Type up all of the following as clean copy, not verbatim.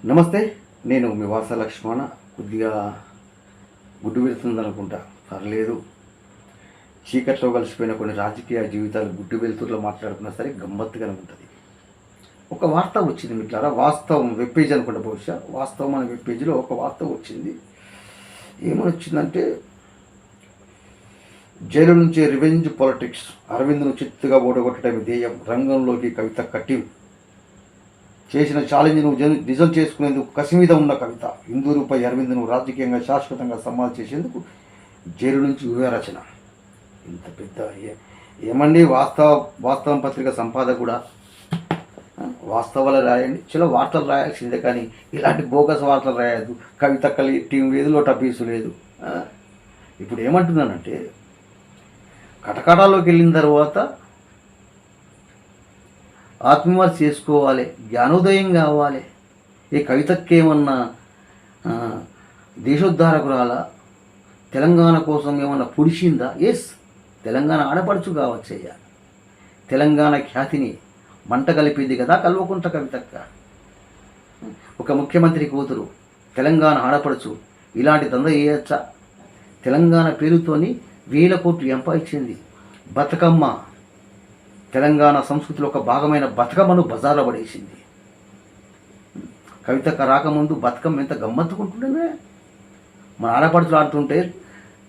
నమస్తే. నేను మీ వాస లక్ష్మణ. కొద్దిగా గుడ్డు వెళ్తుందనుకుంటా, పర్లేదు. చీకట్లో కలిసిపోయిన కొన్ని రాజకీయ జీవితాలు గుడ్డు వెలుతురులో మాట్లాడుకున్నా సరే గమ్మత్తుగానే ఉంటుంది. ఒక వార్త వచ్చింది మిట్లారా, వాస్తవం వెబ్ పేజ్ అనుకుంటా, బహుశా వాస్తవం అనే వెబ్ పేజీలో ఒక వార్త వచ్చింది. ఏమని వచ్చిందంటే, జైలు నుంచి రివెంజ్ పాలిటిక్స్, అరవింద్ను చిత్తుగా ఓడగొట్టడమే ధ్యేయం, రంగంలోకి కవిత కట్టిం, చేసిన ఛాలెంజ్ను నిజం చేసుకునేందుకు కసి మీద ఉన్న కవిత, హిందూరుపై అరవింద్ను రాజకీయంగా శాశ్వతంగా సమాధి చేసేందుకు జైలు నుంచి వ్యూహరచన. ఇంత పెద్ద ఏమండి, వాస్తవం పత్రిక సంపాదక కూడా వాస్తవాలు రాయండి, చిల వార్తలు రాయాల్సిందే, కానీ ఇలాంటి బోగస్ వార్తలు రాయద్దు. కవిత టీం లేదు, లోటా పీసు లేదు. ఇప్పుడు ఏమంటున్నానంటే, కటకటాల్లోకి వెళ్ళిన తర్వాత ఆత్మవిమర్శ చేసుకోవాలి, జ్ఞానోదయం కావాలి. ఈ కవితకేమన్నా దేశోద్ధారకురాల, తెలంగాణ కోసం ఏమన్నా పుడిచిందా? ఎస్, తెలంగాణ ఆడపడుచు కావచ్చయ్యా. తెలంగాణ ఖ్యాతిని మంట కలిపింది కదా కల్వకుంట్ల కవితక్క. ఒక ముఖ్యమంత్రి కూతురు, తెలంగాణ ఆడపడుచు, ఇలాంటి దంద చేయొచ్చా? తెలంగాణ పేరుతోని 1000 కోట్లు సంపాదించింది. బతుకమ్మ, తెలంగాణ సంస్కృతిలో ఒక భాగమైన బతుకమ్మను బజార్లో పడేసింది. కవితక్క రాకముందు బతుకమ్మ ఎంత గమ్మత్తుకుంటుండే, మన ఆడపడుచులు ఆడుతుంటే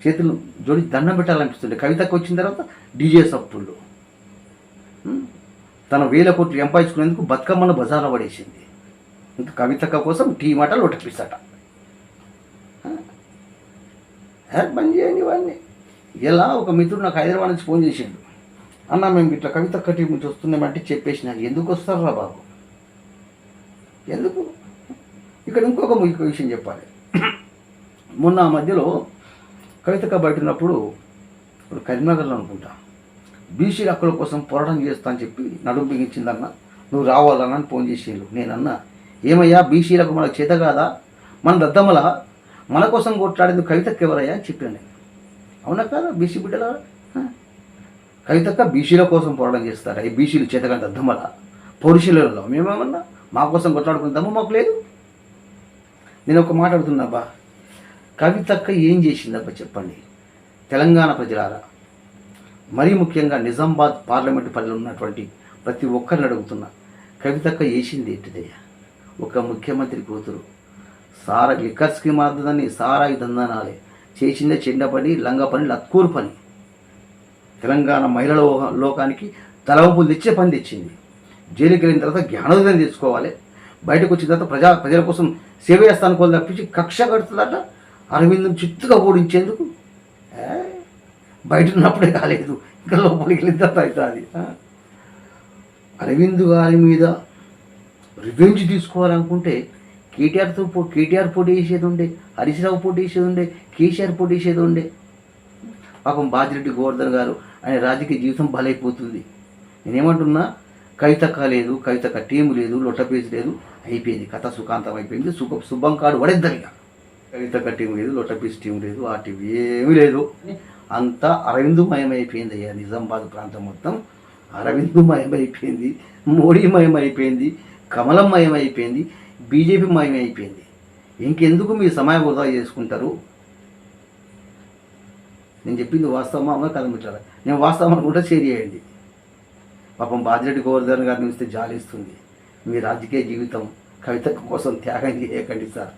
చేతులు జోడి దండం పెట్టాలనిపిస్తుండే. కవితకు వచ్చిన తర్వాత డీజే సప్పుళ్ళు, తన 1000 కోట్లు సంపాదించుకునేందుకు బతుకమ్మను బజార్లో పడేసింది. ఇంకా కవితక్క కోసం టీ మాట లోటపిస్తాట. బంద్ చేయండి ఇవన్నీ. ఇలా ఒక మిత్రుడు నాకు హైదరాబాద్ నుంచి ఫోన్ చేసిండు, అన్న మేము ఇట్లా కవితక్క టీం నుంచి వస్తున్నామంటే చెప్పేసిన. ఎందుకు వస్తారా బాబు, ఎందుకు? ఇక్కడ ఇంకొక విషయం చెప్పాలి. మొన్న ఆ మధ్యలో కవితక్క బయట ఉన్నప్పుడు, ఇప్పుడు కరీంనగర్లో అనుకుంటా, బీసీ హక్కుల కోసం పోరాటం చేస్తా అని చెప్పి నడుము బిగించిందన్న, నువ్వు రావాలన్నా ఫోన్ చేసేళ్ళు. నేనన్నా, ఏమయ్యా బీసీలకు మనకు చేత కాదా? మన దద్దమ్మల మన కోసం కొట్లాడేది కవితక్క ఎవరయ్యా అని చెప్పాను నేను. అవునా కాదా? బీసీ బిడ్డల కవితక్క బీసీల కోసం పోరాటం చేస్తారా? ఈ బీసీలు చేతగాని దద్దమ్మల పౌరుషులలో మేమేమన్నా మా కోసం కొట్లాడుకున్న దమ్ము మాకు లేదు. నేను ఒక మాట అడుగుతున్నాబ్బా, కవితక్క ఏం చేసిందబ్బా చెప్పండి తెలంగాణ ప్రజలారా? మరీ ముఖ్యంగా నిజామాబాద్ పార్లమెంటు పరిధిలో ఉన్నటువంటి ప్రతి ఒక్కరిని అడుగుతున్నా, కవితక్క చేసింది ఏంటిదయ్యా? ఒక ముఖ్యమంత్రి కూతురు లిక్కర్ స్కీమ్ అర్థదాన్ని సారాయి దందనాలే చేసిందే, చెండ పని, లంగ పని, లత్కూరు పని. తెలంగాణ మహిళల లోకానికి తలవంపులు తెచ్చే పని తెచ్చింది. జైలుకి వెళ్ళిన తర్వాత జ్ఞానోదయం తెచ్చుకోవాలి, బయటకు వచ్చిన తర్వాత ప్రజల కోసం సేవ చేస్తానుకోవాలి తప్పించి కక్ష కడుతుందట అరవింద్ను చిత్తుగా ఓడించేందుకు. బయట ఉన్నప్పుడే కాలేదు, ఇంకా లోపలికి వెళ్ళిన తర్వాత అవుతుంది. అరవింద్ గారి మీద రివెంజ్ తీసుకోవాలనుకుంటే కేటీఆర్ పోటీ చేసేది ఉండే, హరీష్ రావు పోటీ చేసేది ఉండే, కేసీఆర్ పోటీ చేసేది ఉండే. పాపం బాజిరెడ్డి గోవర్ధన్ గారు ఆయన రాజకీయ జీవితం బలైపోతుంది. నేనేమంటున్నా, కవితక్క లేదు, కవితక్క టీం లేదు, లొట్టపేసి లేదు, అయిపోయింది కథ, సుఖాంతం అయిపోయింది. శుభం కాడు వడేద్దరిగా. కవితక్క టీం లేదు, లొట్టపేసి టీం లేదు, ఆ టీం ఏమీ లేదు, అంతా అరవిందుమయమైపోయింది అయ్యా. నిజామాబాద్ ప్రాంతం మొత్తం అరవిందుమయమైపోయింది, మోడీమయమైపోయింది, కమలంమయమైపోయింది, బీజేపీ మయమైపోయింది. ఇంకెందుకు మీ సమయం వృధా చేసుకుంటారు? నేను చెప్పింది వాస్తవమా అవునా కదా మిత్రులారా? నేను వాస్తవం అనుకుంటే షేర్ చేయండి. పాపం బాజిరెడ్డి గోవర్ధన్ గారిని ఇస్తే జాలిస్తుంది. మీ రాజకీయ జీవితం కవిత కోసం త్యాగం చేయకండి సార్.